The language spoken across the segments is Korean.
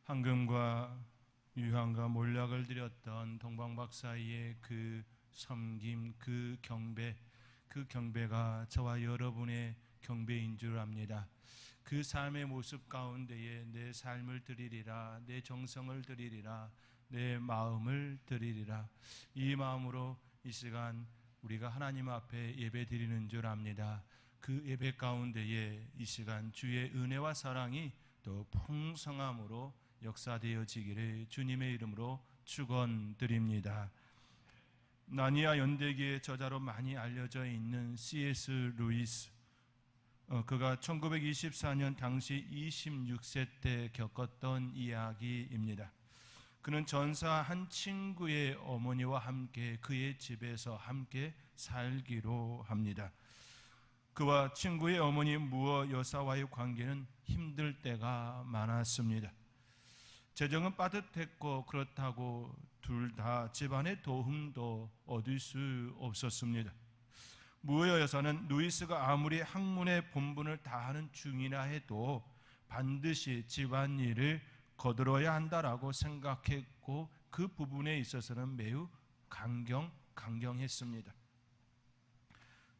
황금과 유황과 몰약을 드렸던 동방박사의 그 섬김, 그 경배가 저와 여러분의 경배인 줄 압니다. 그 삶의 모습 가운데에 내 삶을 드리리라, 내 정성을 드리리라, 내 마음을 드리리라. 이 마음으로 이 시간 우리가 하나님 앞에 예배 드리는 줄 압니다. 그 예배 가운데에 이 시간 주의 은혜와 사랑이 더 풍성함으로 역사되어지기를 주님의 이름으로 축원드립니다. 나니아 연대기의 저자로 많이 알려져 있는 C.S. 루이스, 그가 1924년 당시 26세 때 겪었던 이야기입니다. 그는 전사 한 친구의 어머니와 함께 그의 집에서 함께 살기로 합니다. 그와 친구의 어머니 무어 여사와의 관계는 힘들 때가 많았습니다. 재정은 빠듯했고 그렇다고 둘 다 집안의 도움도 얻을 수 없었습니다. 무어 여사는 루이스가 아무리 학문의 본분을 다하는 중이라 해도 반드시 집안일을 거들어야 한다라고 생각했고 그 부분에 있어서는 매우 강경했습니다.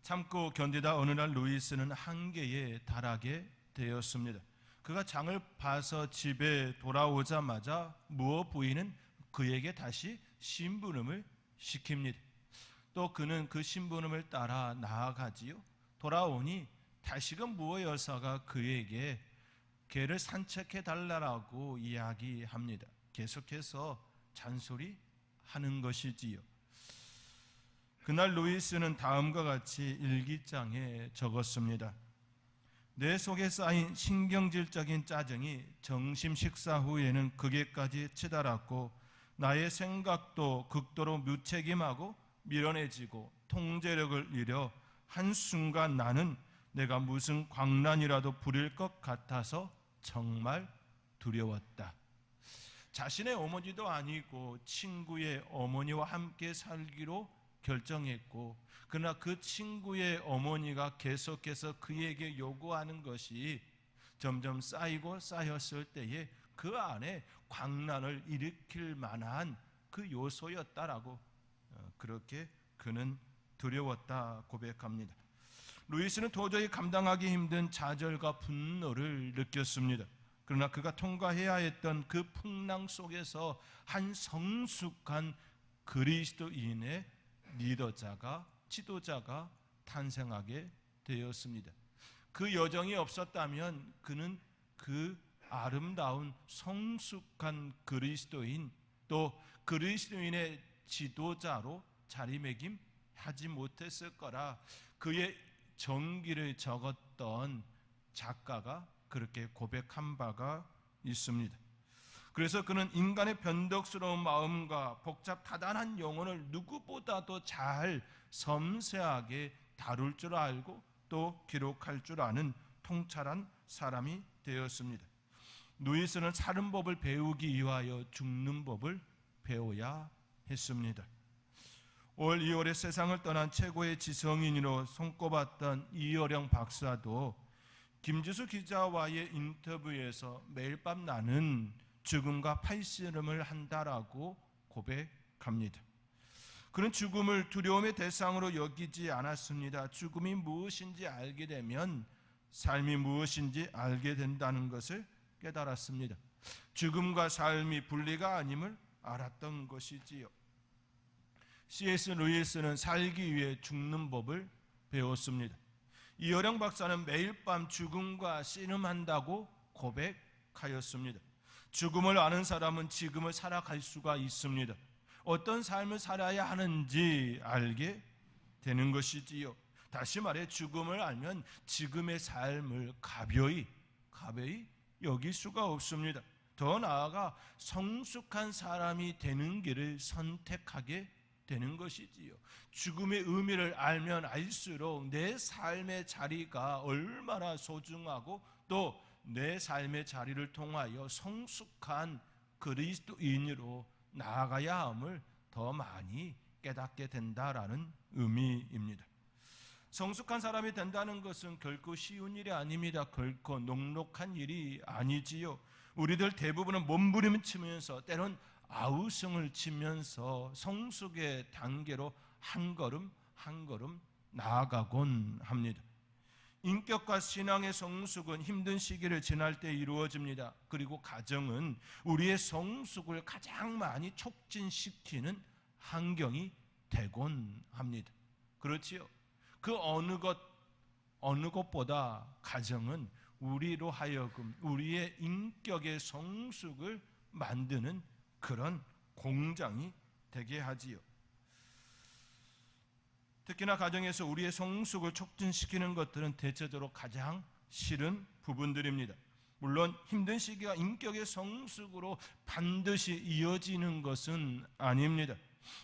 참고 견디다 어느 날 루이스는 한계에 달하게 되었습니다. 그가 장을 봐서 집에 돌아오자마자 무어 부인은 그에게 다시 심부름을 시킵니다. 또 그는 그 심부름을 따라 나아가지요. 돌아오니 다시금 무어 여사가 그에게 개를 산책해 달라고 이야기합니다. 계속해서 잔소리하는 것이지요. 그날 루이스는 다음과 같이 일기장에 적었습니다. 내 속에 쌓인 신경질적인 짜증이 점심 식사 후에는 극에까지 치달았고 나의 생각도 극도로 무책임하고 밀어내지고 통제력을 잃어 한순간 나는 내가 무슨 광란이라도 부릴 것 같아서 정말 두려웠다. 자신의 어머니도 아니고 친구의 어머니와 함께 살기로 결정했고, 그러나 그 친구의 어머니가 계속해서 그에게 요구하는 것이 점점 쌓이고 쌓였을 때에 그 안에 광란을 일으킬 만한 그 요소였다라고 그렇게 그는 두려웠다 고백합니다. 루이스는 도저히 감당하기 힘든 좌절과 분노를 느꼈습니다. 그러나 그가 통과해야 했던 그 풍랑 속에서 한 성숙한 그리스도인의 리더자가, 지도자가 탄생하게 되었습니다. 그 여정이 없었다면 그는 그 아름다운 성숙한 그리스도인, 또 그리스도인의 지도자로 자리매김하지 못했을 거라 그의 전기를 적었던 작가가 그렇게 고백한 바가 있습니다. 그래서 그는 인간의 변덕스러운 마음과 복잡다단한 영혼을 누구보다도 잘 섬세하게 다룰 줄 알고 또 기록할 줄 아는 통찰한 사람이 되었습니다. 루이스는 사는 법을 배우기 위하여 죽는 법을 배워야 했습니다. 올 2월에 세상을 떠난 최고의 지성인으로 손꼽았던 이어령 박사도 김지수 기자와의 인터뷰에서 매일 밤 나는 죽음과 팔씨름을 한다라고 고백합니다. 그는 죽음을 두려움의 대상으로 여기지 않았습니다. 죽음이 무엇인지 알게 되면 삶이 무엇인지 알게 된다는 것을 깨달았습니다. 죽음과 삶이 분리가 아님을 알았던 것이지요. C.S. 루이스는 살기 위해 죽는 법을 배웠습니다. 이어령 박사는 매일 밤 죽음과 씨름한다고 고백하였습니다. 죽음을 아는 사람은 지금을 살아갈 수가 있습니다. 어떤 삶을 살아야 하는지 알게 되는 것이지요. 다시 말해 죽음을 알면 지금의 삶을 가벼이 여길 수가 없습니다. 더 나아가 성숙한 사람이 되는 길을 선택하게 되는 것이지요. 죽음의 의미를 알면 알수록 내 삶의 자리가 얼마나 소중하고 또 내 삶의 자리를 통하여 성숙한 그리스도인으로 나아가야 함을 더 많이 깨닫게 된다라는 의미입니다. 성숙한 사람이 된다는 것은 결코 쉬운 일이 아닙니다. 결코 녹록한 일이 아니지요. 우리들 대부분은 몸부림치면서 때론 아우성을 치면서 성숙의 단계로 한 걸음 한 걸음 나아가곤 합니다. 인격과 신앙의 성숙은 힘든 시기를 지날 때 이루어집니다. 그리고 가정은 우리의 성숙을 가장 많이 촉진시키는 환경이 되곤 합니다. 그렇지요? 그 어느 것보다 가정은 우리로 하여금 우리의 인격의 성숙을 만드는 그런 공장이 되게 하지요. 특히나 가정에서 우리의 성숙을 촉진시키는 것들은 대체적으로 가장 싫은 부분들입니다. 물론 힘든 시기가 인격의 성숙으로 반드시 이어지는 것은 아닙니다.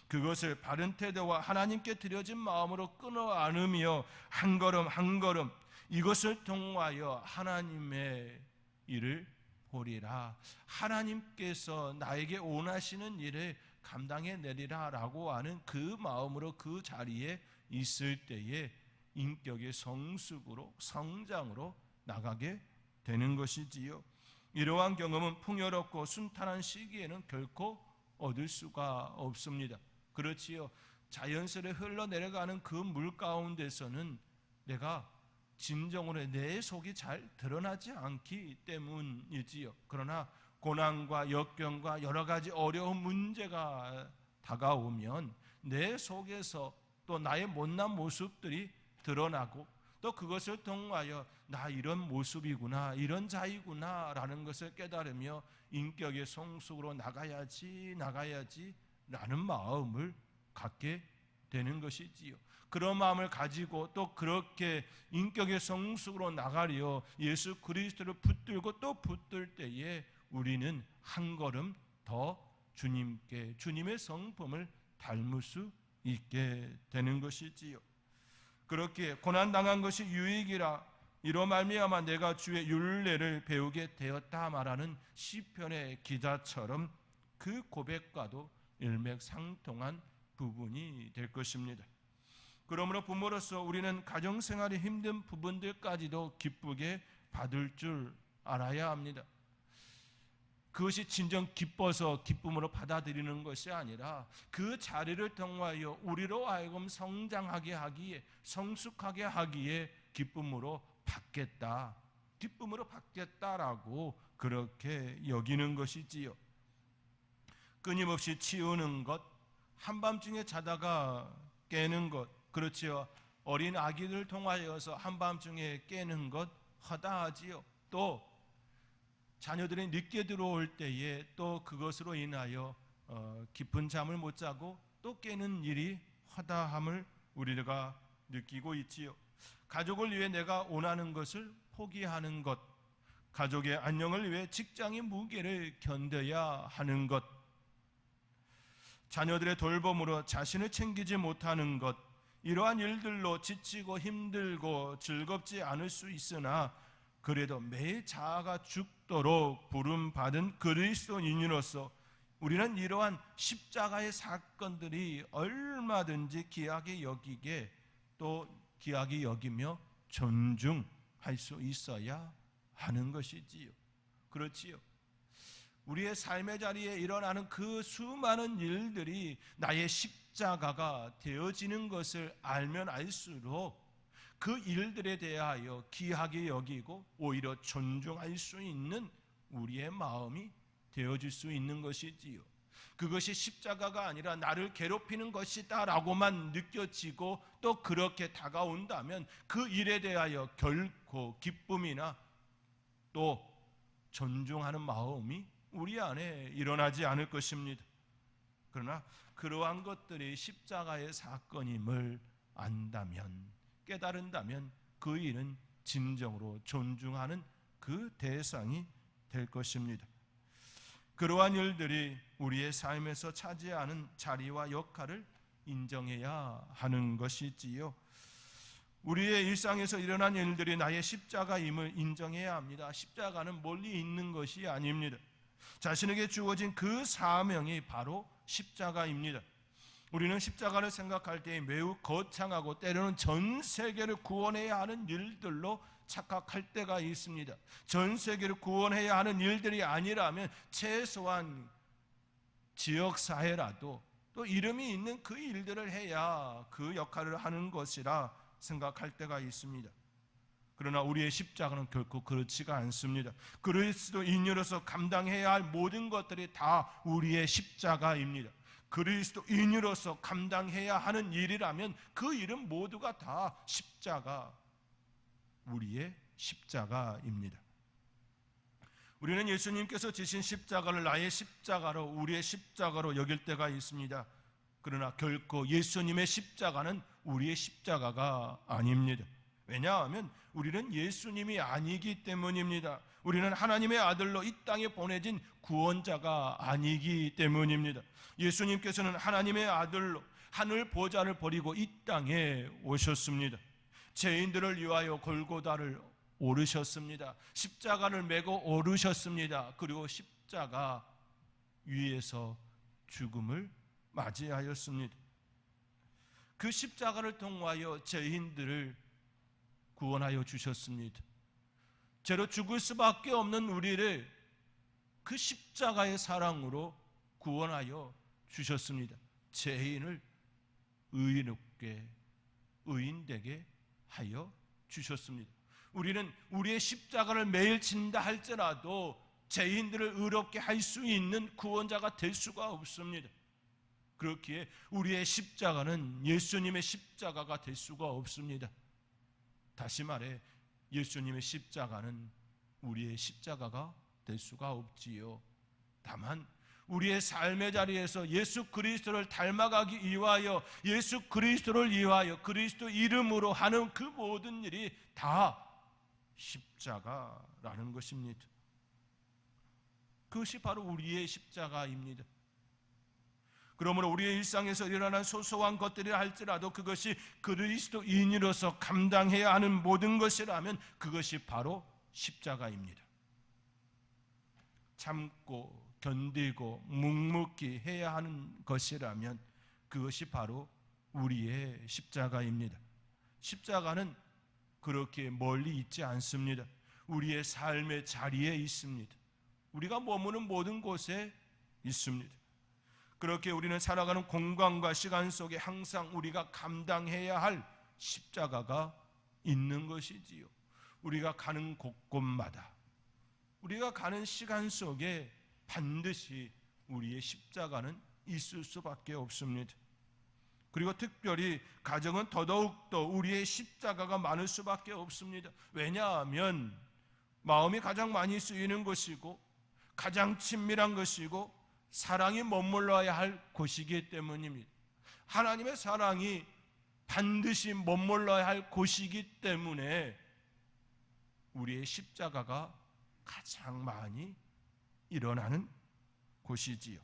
그것을 바른 태도와 하나님께 드려진 마음으로 끊어 안으며 한 걸음 한 걸음 이것을 통하여 하나님의 일을 보리라, 하나님께서 나에게 원하시는 일을 감당해 내리라 라고 하는 그 마음으로 그 자리에 있을 때에 인격의 성숙으로 성장으로 나가게 되는 것이지요. 이러한 경험은 풍요롭고 순탄한 시기에는 결코 얻을 수가 없습니다. 그렇지요. 자연스레 흘러내려가는 그 물 가운데서는 내가 진정으로 내 속이 잘 드러나지 않기 때문이지요. 그러나 고난과 역경과 여러 가지 어려운 문제가 다가오면 내 속에서 또 나의 못난 모습들이 드러나고 또 그것을 통하여 나 이런 모습이구나, 이런 자이구나 라는 것을 깨달으며 인격의 성숙으로 나가야지 라는 마음을 갖게 되는 것이지요. 그런 마음을 가지고 또 그렇게 인격의 성숙으로 나가려 예수 그리스도를 붙들고 또 붙들 때에 우리는 한 걸음 더 주님의 성품을 닮을 수 있게 되는 것이지요. 그렇게 고난당한 것이 유익이라 이로 말미암아 내가 주의 율례를 배우게 되었다 말하는 시편의 기자처럼 그 고백과도 일맥상통한 부분이 될 것입니다. 그러므로 부모로서 우리는 가정생활의 힘든 부분들까지도 기쁘게 받을 줄 알아야 합니다. 그것이 진정 기뻐서 기쁨으로 받아들이는 것이 아니라 그 자리를 통하여 우리로 하여금 성장하게 하기에, 성숙하게 하기에 기쁨으로 받겠다라고 그렇게 여기는 것이지요. 끊임없이 치우는 것, 한밤중에 자다가 깨는 것, 그렇지요. 어린 아기들 통하여서 한밤중에 깨는 것 허다하지요. 또 자녀들이 늦게 들어올 때에 또 그것으로 인하여 깊은 잠을 못 자고 또 깨는 일이 허다함을 우리가 느끼고 있지요. 가족을 위해 내가 원하는 것을 포기하는 것, 가족의 안녕을 위해 직장의 무게를 견뎌야 하는 것, 자녀들의 돌봄으로 자신을 챙기지 못하는 것, 이러한 일들로 지치고 힘들고 즐겁지 않을 수 있으나 그래도 매일 자아가 죽도록 부름받은 그리스도인으로서 우리는 이러한 십자가의 사건들이 얼마든지 귀하게 여기게 또 귀하게 여기며 존중할 수 있어야 하는 것이지요. 그렇지요. 우리의 삶의 자리에 일어나는 그 수많은 일들이 나의 십자가가 되어지는 것을 알면 알수록 그 일들에 대하여 귀하게 여기고 오히려 존중할 수 있는 우리의 마음이 되어질 수 있는 것이지요. 그것이 십자가가 아니라 나를 괴롭히는 것이다 라고만 느껴지고 또 그렇게 다가온다면 그 일에 대하여 결코 기쁨이나 또 존중하는 마음이 우리 안에 일어나지 않을 것입니다. 그러나 그러한 것들이 십자가의 사건임을 안다면, 깨달은다면 그 일은 진정으로 존중하는 그 대상이 될 것입니다. 그러한 일들이 우리의 삶에서 차지하는 자리와 역할을 인정해야 하는 것이지요. 우리의 일상에서 일어난 일들이 나의 십자가임을 인정해야 합니다. 십자가는 멀리 있는 것이 아닙니다. 자신에게 주어진 그 사명이 바로 십자가입니다. 우리는 십자가를 생각할 때 매우 거창하고 때로는 전 세계를 구원해야 하는 일들로 착각할 때가 있습니다. 전 세계를 구원해야 하는 일들이 아니라면 최소한 지역사회라도 또 이름이 있는 그 일들을 해야 그 역할을 하는 것이라 생각할 때가 있습니다. 그러나 우리의 십자가는 결코 그렇지가 않습니다. 그리스도인으로서 감당해야 할 모든 것들이 다 우리의 십자가입니다. 그리스도인으로서 감당해야 하는 일이라면 그 일은 모두가 다 십자가, 우리의 십자가입니다. 우리는 예수님께서 지신 십자가를 나의 십자가로, 우리의 십자가로 여길 때가 있습니다. 그러나 결코 예수님의 십자가는 우리의 십자가가 아닙니다. 왜냐하면 우리는 예수님이 아니기 때문입니다. 우리는 하나님의 아들로 이 땅에 보내진 구원자가 아니기 때문입니다. 예수님께서는 하나님의 아들로 하늘 보좌를 버리고 이 땅에 오셨습니다. 죄인들을 위하여 골고다를 오르셨습니다. 십자가를 메고 오르셨습니다. 그리고 십자가 위에서 죽음을 맞이하였습니다. 그 십자가를 통하여 죄인들을 구원하여 주셨습니다. 죄로 죽을 수밖에 없는 우리를 그 십자가의 사랑으로 구원하여 주셨습니다. 죄인을 의롭게, 의인되게 하여 주셨습니다. 우리는 우리의 십자가를 매일 진다 할지라도 죄인들을 의롭게 할 수 있는 구원자가 될 수가 없습니다. 그렇기에 우리의 십자가는 예수님의 십자가가 될 수가 없습니다. 다시 말해 예수님의 십자가는 우리의 십자가가 될 수가 없지요. 다만 우리의 삶의 자리에서 예수 그리스도를 닮아가기 위하여, 예수 그리스도를 위하여 그리스도 이름으로 하는 그 모든 일이 다 십자가라는 것입니다. 그것이 바로 우리의 십자가입니다. 그러므로 우리의 일상에서 일어난 소소한 것들이라 할지라도 그것이 그리스도인으로서 감당해야 하는 모든 것이라면 그것이 바로 십자가입니다. 참고 견디고 묵묵히 해야 하는 것이라면 그것이 바로 우리의 십자가입니다. 십자가는 그렇게 멀리 있지 않습니다. 우리의 삶의 자리에 있습니다. 우리가 머무는 모든 곳에 있습니다. 그렇게 우리는 살아가는 공간과 시간 속에 항상 우리가 감당해야 할 십자가가 있는 것이지요. 우리가 가는 곳곳마다, 우리가 가는 시간 속에 반드시 우리의 십자가는 있을 수밖에 없습니다. 그리고 특별히 가정은 더더욱더 우리의 십자가가 많을 수밖에 없습니다. 왜냐하면 마음이 가장 많이 쓰이는 것이고 가장 친밀한 것이고 사랑이 머물러야 할 곳이기 때문입니다. 하나님의 사랑이 반드시 머물러야 할 곳이기 때문에 우리의 십자가가 가장 많이 일어나는 곳이지요.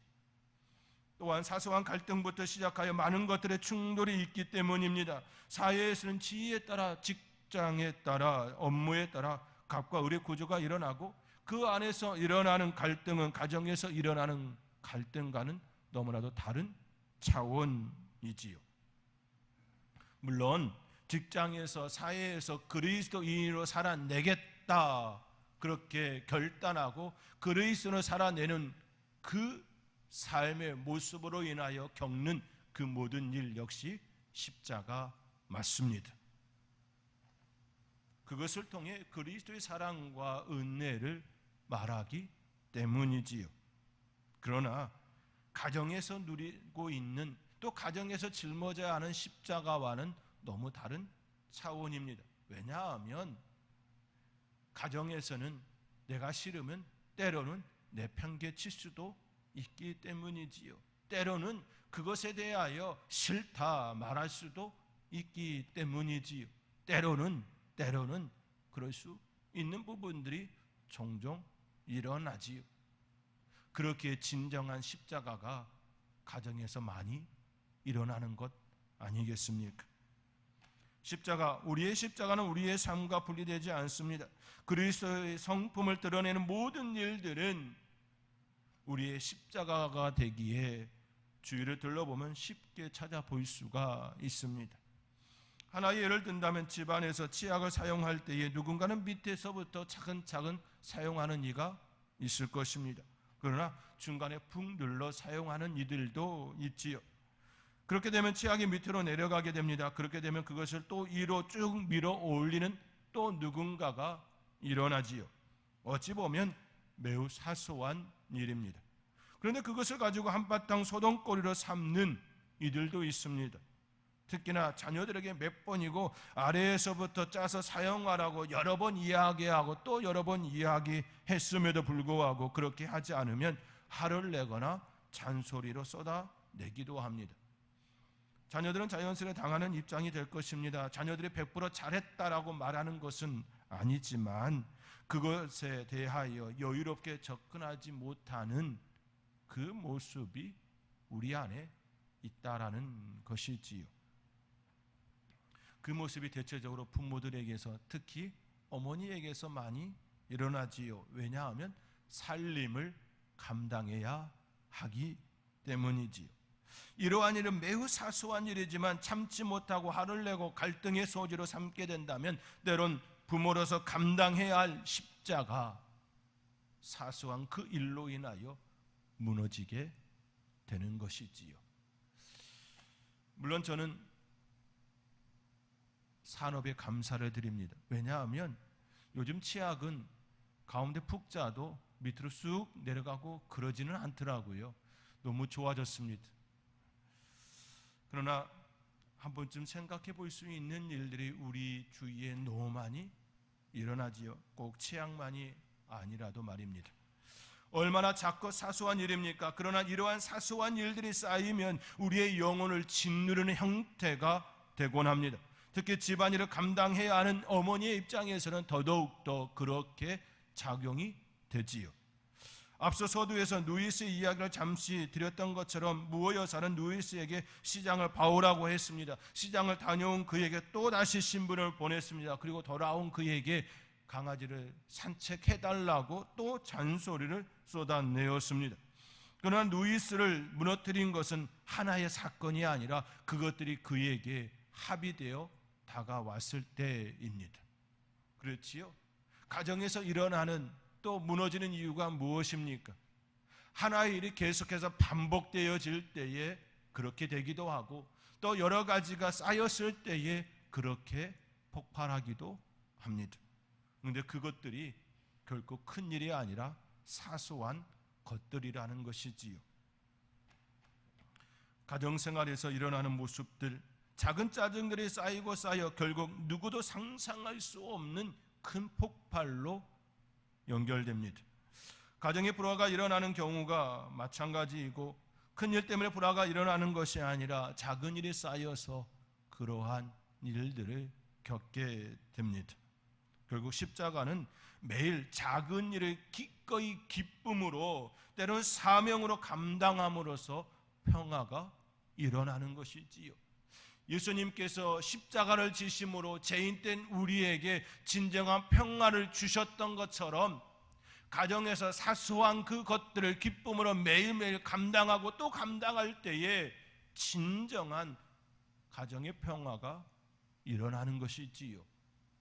또한 사소한 갈등부터 시작하여 많은 것들의 충돌이 있기 때문입니다. 사회에서는 지위에 따라, 직장에 따라, 업무에 따라 갑과 을의 구조가 일어나고 그 안에서 일어나는 갈등은 가정에서 일어나는 갈등과는 너무나도 다른 차원이지요. 물론 직장에서, 사회에서 그리스도인으로 살아내겠다 그렇게 결단하고 그리스도인으로 살아내는 그 삶의 모습으로 인하여 겪는 그 모든 일 역시 십자가 맞습니다. 그것을 통해 그리스도의 사랑과 은혜를 말하기 때문이지요. 그러나 가정에서 누리고 있는, 또 가정에서 짊어져야 하는 십자가와는 너무 다른 차원입니다. 왜냐하면 가정에서는 내가 싫으면 때로는 내팽개칠 수도 있기 때문이지요. 때로는 그것에 대하여 싫다 말할 수도 있기 때문이지요. 때로는 그럴 수 있는 부분들이 종종 일어나지요. 그렇게 진정한 십자가가 가정에서 많이 일어나는 것 아니겠습니까? 우리의 십자가는 우리의 삶과 분리되지 않습니다. 그리스도의 성품을 드러내는 모든 일들은 우리의 십자가가 되기에 주위를 둘러보면 쉽게 찾아볼 수가 있습니다. 하나의 예를 든다면 집안에서 치약을 사용할 때에 누군가는 밑에서부터 차근차근 사용하는 이가 있을 것입니다. 그러나 중간에 푹 눌러 사용하는 이들도 있지요. 그렇게 되면 치약이 밑으로 내려가게 됩니다. 그렇게 되면 그것을 또 위로 쭉 밀어 올리는 또 누군가가 일어나지요. 어찌 보면 매우 사소한 일입니다. 그런데 그것을 가지고 한바탕 소동거리로 삼는 이들도 있습니다. 특히나 자녀들에게 몇 번이고 아래에서부터 짜서 사용하라고 여러 번 이야기하고 또 여러 번 이야기했음에도 불구하고 그렇게 하지 않으면 화를 내거나 잔소리로 쏟아내기도 합니다. 자녀들은 자연스레 당하는 입장이 될 것입니다. 자녀들이 100% 잘했다라고 말하는 것은 아니지만 그것에 대하여 여유롭게 접근하지 못하는 그 모습이 우리 안에 있다라는 것이지요. 그 모습이 대체적으로 부모들에게서, 특히 어머니에게서 많이 일어나지요. 왜냐하면 살림을 감당해야 하기 때문이지요. 이러한 일은 매우 사소한 일이지만 참지 못하고 화를 내고 갈등의 소지로 삼게 된다면 때론 부모로서 감당해야 할 십자가, 사소한 그 일로 인하여 무너지게 되는 것이지요. 물론 저는 산업에 감사를 드립니다. 왜냐하면 요즘 치약은 가운데 푹 짜도 밑으로 쑥 내려가고 그러지는 않더라고요. 너무 좋아졌습니다. 그러나 한 번쯤 생각해 볼 수 있는 일들이 우리 주위에 너무 많이 일어나지요. 꼭 치약만이 아니라도 말입니다. 얼마나 작고 사소한 일입니까? 그러나 이러한 사소한 일들이 쌓이면 우리의 영혼을 짓누르는 형태가 되곤 합니다. 특히 집안일을 감당해야 하는 어머니의 입장에서는 더더욱더 그렇게 작용이 되지요. 앞서 서두에서 누이스의 이야기를 잠시 드렸던 것처럼 무어 여사는 누이스에게 시장을 봐오라고 했습니다. 시장을 다녀온 그에게 또다시 신분을 보냈습니다. 그리고 돌아온 그에게 강아지를 산책해달라고 또 잔소리를 쏟아내었습니다. 그러나 누이스를 무너뜨린 것은 하나의 사건이 아니라 그것들이 그에게 합의되어 다가왔을 때입니다. 그렇지요? 가정에서 일어나는 또 무너지는 이유가 무엇입니까? 하나의 일이 계속해서 반복되어질 때에 그렇게 되기도 하고 또 여러 가지가 쌓였을 때에 그렇게 폭발하기도 합니다. 그런데 그것들이 결코 큰 일이 아니라 사소한 것들이라는 것이지요. 가정생활에서 일어나는 모습들, 작은 짜증들이 쌓이고 쌓여 결국 누구도 상상할 수 없는 큰 폭발로 연결됩니다. 가정에 불화가 일어나는 경우가 마찬가지이고 큰일 때문에 불화가 일어나는 것이 아니라 작은 일이 쌓여서 그러한 일들을 겪게 됩니다. 결국 십자가는 매일 작은 일을 기꺼이 기쁨으로 때로는 사명으로 감당함으로써 평화가 일어나는 것이지요. 예수님께서 십자가를 지심으로 죄인된 우리에게 진정한 평화를 주셨던 것처럼 가정에서 사소한 그 것들을 기쁨으로 매일매일 감당하고 또 감당할 때에 진정한 가정의 평화가 일어나는 것이지요.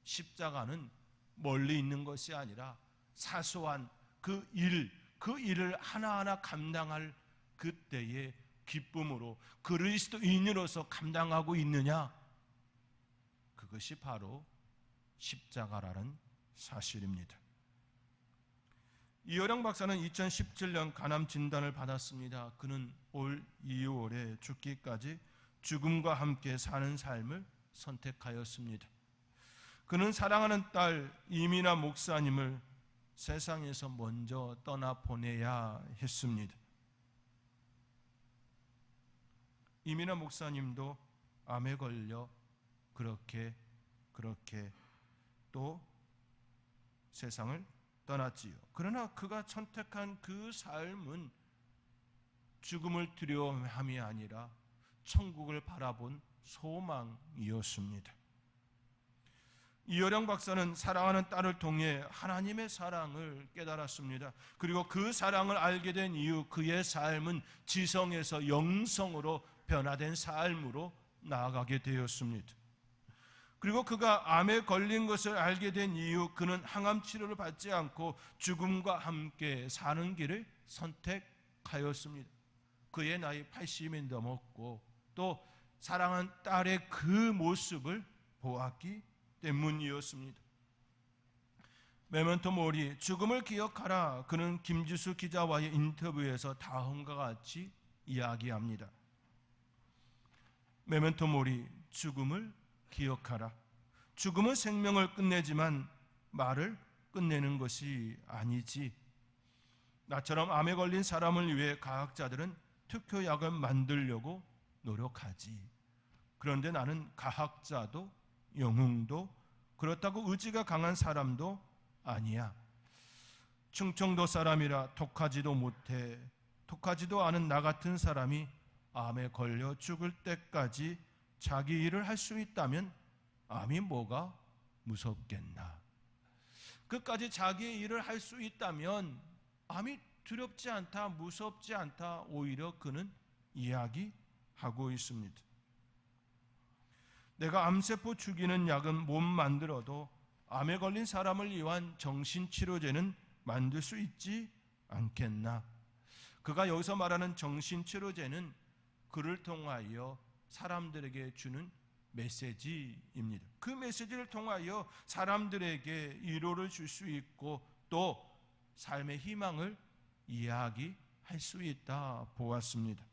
십자가는 멀리 있는 것이 아니라 사소한 그 일을 하나하나 감당할 그때의 기쁨으로 그리스도인으로서 감당하고 있느냐? 그것이 바로 십자가라는 사실입니다. 이효령 박사는 2017년 간암 진단을 받았습니다. 그는 올 2월에 죽기까지 죽음과 함께 사는 삶을 선택하였습니다. 그는 사랑하는 딸 이민아 목사님을 세상에서 먼저 떠나보내야 했습니다. 이민아 목사님도 암에 걸려 그렇게 또 세상을 떠났지요. 그러나 그가 선택한 그 삶은 죽음을 두려워함이 아니라 천국을 바라본 소망이었습니다. 이효령 박사는 사랑하는 딸을 통해 하나님의 사랑을 깨달았습니다. 그리고 그 사랑을 알게 된 이후 그의 삶은 지성에서 영성으로 변화된 삶으로 나아가게 되었습니다. 그리고 그가 암에 걸린 것을 알게 된 이후 그는 항암 치료를 받지 않고 죽음과 함께 사는 길을 선택하였습니다. 그의 나이 80이 넘었고 또 사랑한 딸의 그 모습을 보았기 때문이었습니다. 메멘토 모리, 죽음을 기억하라. 그는 김지수 기자와의 인터뷰에서 다음과 같이 이야기합니다. 메멘토 모리, 죽음을 기억하라. 죽음은 생명을 끝내지만 말을 끝내는 것이 아니지. 나처럼 암에 걸린 사람을 위해 과학자들은 특효약을 만들려고 노력하지. 그런데 나는 과학자도 영웅도 그렇다고 의지가 강한 사람도 아니야. 충청도 사람이라 독하지도 못해. 독하지도 않은 나 같은 사람이 암에 걸려 죽을 때까지 자기 일을 할 수 있다면 암이 뭐가 무섭겠나. 끝까지 자기의 일을 할 수 있다면 암이 두렵지 않다, 무섭지 않다, 오히려 그는 이야기하고 있습니다. 내가 암세포 죽이는 약은 못 만들어도 암에 걸린 사람을 위한 정신치료제는 만들 수 있지 않겠나. 그가 여기서 말하는 정신치료제는 그를 통하여 사람들에게 주는 메시지입니다. 그 메시지를 통하여 사람들에게 위로를 줄 수 있고 또 삶의 희망을 이야기할 수 있다 보았습니다.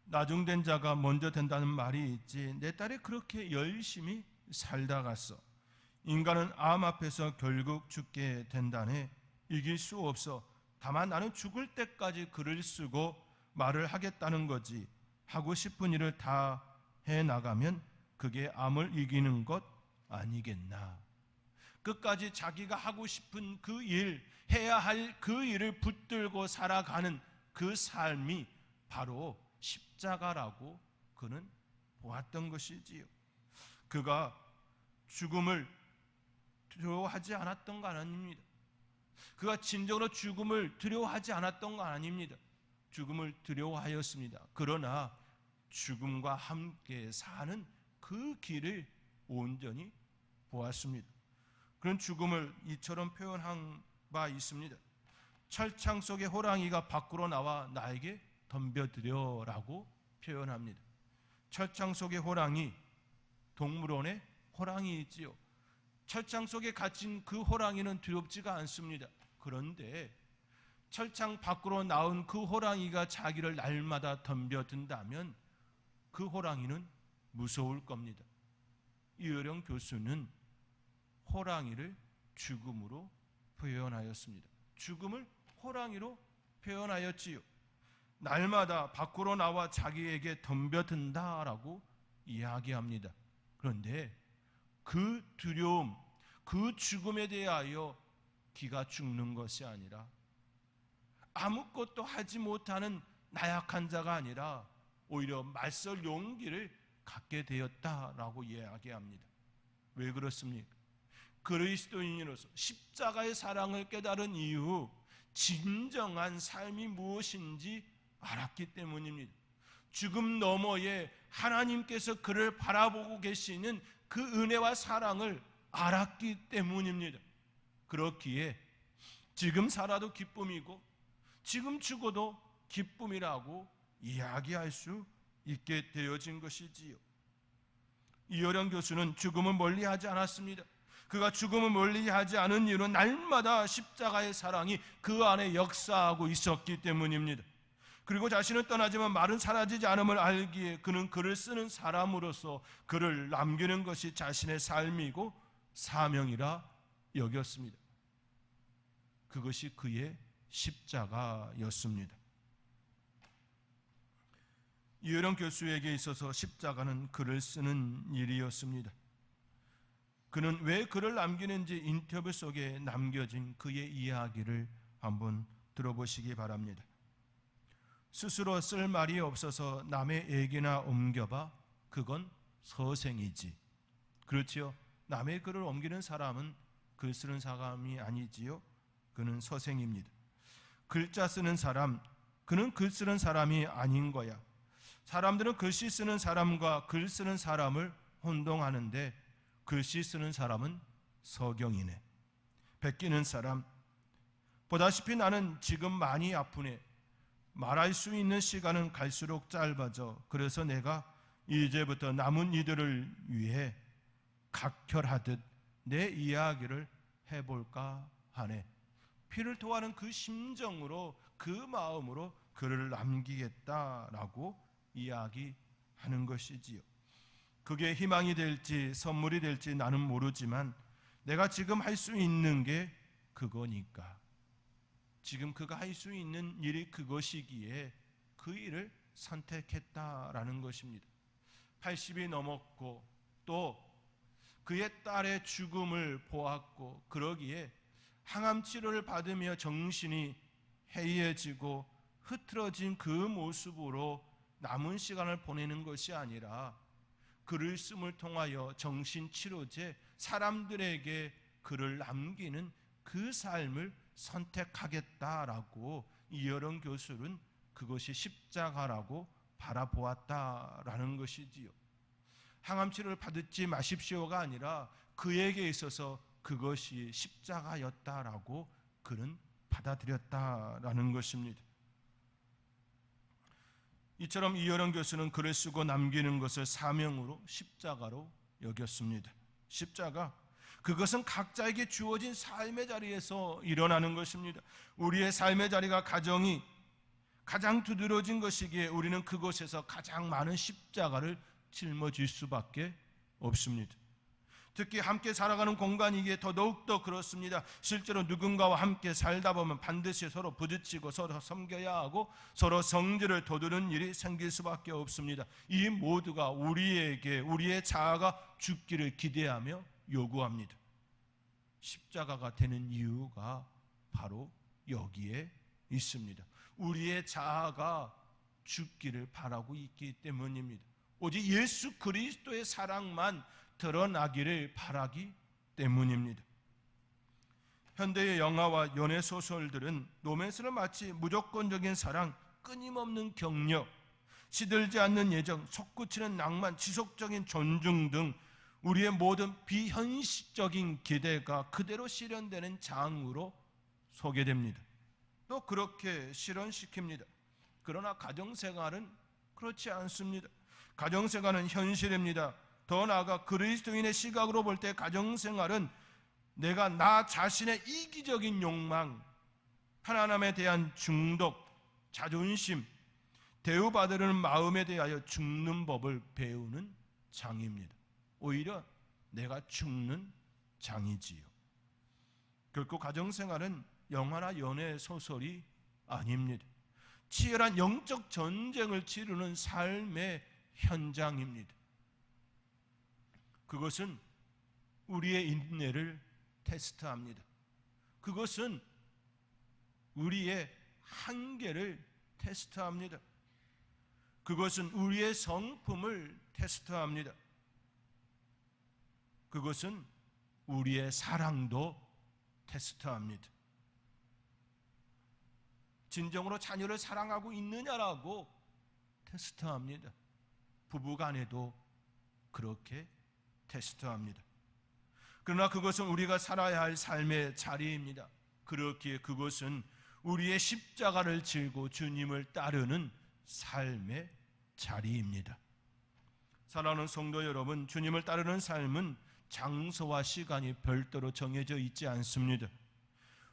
나중된 자가 먼저 된다는 말이 있지. 내 딸이 그렇게 열심히 살다 갔어. 인간은 암 앞에서 결국 죽게 된다네. 이길 수 없어. 다만 나는 죽을 때까지 글을 쓰고 말을 하겠다는 거지. 하고 싶은 일을 다 해나가면 그게 암을 이기는 것 아니겠나. 끝까지 자기가 하고 싶은 그 일, 해야 할 그 일을 붙들고 살아가는 그 삶이 바로 십자가라고 그는 보았던 것이지요. 그가 죽음을 두려워하지 않았던 건 아닙니다. 그가 진정으로 죽음을 두려워하지 않았던 건 아닙니다. 죽음을 두려워하였습니다. 그러나 죽음과 함께 사는 그 길을 온전히 보았습니다. 그런 죽음을 이처럼 표현한 바 있습니다. 철창 속의 호랑이가 밖으로 나와 나에게 덤벼들여라고 표현합니다. 철창 속의 호랑이, 동물원에 호랑이 있지요. 철창 속에 갇힌 그 호랑이는 두렵지가 않습니다. 그런데 철창 밖으로 나온 그 호랑이가 자기를 날마다 덤벼든다면 그 호랑이는 무서울 겁니다. 이어령 교수는 호랑이를 죽음으로 표현하였습니다. 죽음을 호랑이로 표현하였지요. 날마다 밖으로 나와 자기에게 덤벼든다라고 이야기합니다. 그런데 그 두려움, 그 죽음에 대하여 기가 죽는 것이 아니라 아무것도 하지 못하는 나약한 자가 아니라 오히려 맞설 용기를 갖게 되었다라고 이야기합니다. 왜 그렇습니까? 그리스도인으로서 십자가의 사랑을 깨달은 이후 진정한 삶이 무엇인지 알았기 때문입니다. 죽음 너머에 하나님께서 그를 바라보고 계시는 그 은혜와 사랑을 알았기 때문입니다. 그렇기에 지금 살아도 기쁨이고 지금 죽어도 기쁨이라고 이야기할 수 있게 되어진 것이지요. 이어령 교수는 죽음을 멀리하지 않았습니다. 그가 죽음을 멀리하지 않은 이유는 날마다 십자가의 사랑이 그 안에 역사하고 있었기 때문입니다. 그리고 자신은 떠나지만 말은 사라지지 않음을 알기에 그는 글을 쓰는 사람으로서 글을 남기는 것이 자신의 삶이고 사명이라 여겼습니다. 그것이 그의 십자가였습니다. 이어령 교수에게 있어서 십자가는 글을 쓰는 일이었습니다. 그는 왜 글을 남기는지 인터뷰 속에 남겨진 그의 이야기를 한번 들어보시기 바랍니다. 스스로 쓸 말이 없어서 남의 얘기나 옮겨봐 그건 서생이지. 그렇지요. 남의 글을 옮기는 사람은 글 쓰는 사람이 아니지요. 그는 서생입니다. 글자 쓰는 사람, 그는 글 쓰는 사람이 아닌 거야. 사람들은 글씨 쓰는 사람과 글 쓰는 사람을 혼동하는데 글씨 쓰는 사람은 서경이네. 베끼는 사람, 보다시피 나는 지금 많이 아프네. 말할 수 있는 시간은 갈수록 짧아져. 그래서 내가 이제부터 남은 이들을 위해 각혈하듯 내 이야기를 해볼까 하네. 피를 토하는 그 심정으로, 그 마음으로 글을 남기겠다라고 이야기하는 것이지요. 그게 희망이 될지 선물이 될지 나는 모르지만 내가 지금 할 수 있는 게 그거니까, 지금 그가 할 수 있는 일이 그것이기에 그 일을 선택했다라는 것입니다. 80이 넘었고 또 그의 딸의 죽음을 보았고, 그러기에 항암 치료를 받으며 정신이 해이해지고 흐트러진 그 모습으로 남은 시간을 보내는 것이 아니라 글을 씀을 통하여 정신치료제, 사람들에게 글을 남기는 그 삶을 선택하겠다라고 이어령 교수는 그것이 십자가라고 바라보았다라는 것이지요. 항암치료를 받지 마십시오가 아니라 그에게 있어서 그것이 십자가였다라고 그는 받아들였다라는 것입니다. 이처럼 이어령 교수는 글을 쓰고 남기는 것을 사명으로, 십자가로 여겼습니다. 십자가, 그것은 각자에게 주어진 삶의 자리에서 일어나는 것입니다. 우리의 삶의 자리가 가정이 가장 두드러진 것이기에 우리는 그곳에서 가장 많은 십자가를 짊어질 수밖에 없습니다. 특히 함께 살아가는 공간이기에 더더욱더 그렇습니다. 실제로 누군가와 함께 살다 보면 반드시 서로 부딪히고 서로 섬겨야 하고 서로 성질을 돋우는 일이 생길 수밖에 없습니다. 이 모두가 우리에게 우리의 자아가 죽기를 기대하며 요구합니다. 십자가가 되는 이유가 바로 여기에 있습니다. 우리의 자아가 죽기를 바라고 있기 때문입니다. 오직 예수 그리스도의 사랑만 드러나기를 바라기 때문입니다. 현대의 영화와 연애 소설들은 로맨스를 마치 무조건적인 사랑, 끊임없는 격려, 시들지 않는 애정, 솟구치는 낭만, 지속적인 존중 등 우리의 모든 비현실적인 기대가 그대로 실현되는 장으로 소개됩니다. 또 그렇게 실현시킵니다. 그러나 가정생활은 그렇지 않습니다. 가정생활은 현실입니다. 더 나아가 그리스도인의 시각으로 볼 때 가정생활은 내가 나 자신의 이기적인 욕망, 편안함에 대한 중독, 자존심, 대우받으려는 마음에 대하여 죽는 법을 배우는 장입니다. 오히려 내가 죽는 장이지요. 결코 가정생활은 영화나 연애 소설이 아닙니다. 치열한 영적 전쟁을 치르는 삶의 현장입니다. 그것은 우리의 인내를 테스트합니다. 그것은 우리의 한계를 테스트합니다. 그것은 우리의 성품을 테스트합니다. 그것은 우리의 사랑도 테스트합니다. 진정으로 자녀를 사랑하고 있느냐라고 테스트합니다. 부부간에도 그렇게 테스트합니다. 그러나 그것은 우리가 살아야 할 삶의 자리입니다. 그렇기에 그것은 우리의 십자가를 지고 주님을 따르는 삶의 자리입니다. 사랑하는 성도 여러분, 주님을 따르는 삶은 장소와 시간이 별도로 정해져 있지 않습니다.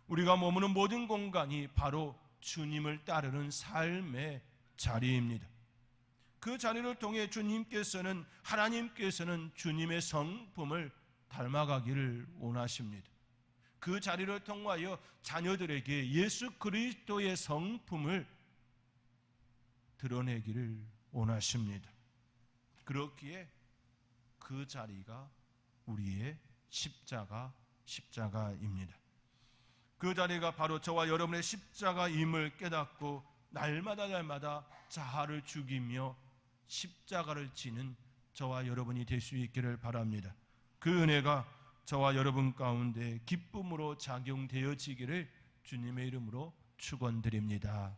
우리가 머무는 모든 공간이 바로 주님을 따르는 삶의 자리입니다. 그 자리를 통해 하나님께서는 주님의 성품을 닮아가기를 원하십니다. 그 자리를 통하여 자녀들에게 예수 그리스도의 성품을 드러내기를 원하십니다. 그렇기에 그 자리가 우리의 십자가입니다. 그 자리가 바로 저와 여러분의 십자가임을 깨닫고 날마다 자아를 죽이며 십자가를 지는 저와 여러분이 될 수 있기를 바랍니다. 그 은혜가 저와 여러분 가운데 기쁨으로 작용되어지기를 주님의 이름으로 축원드립니다.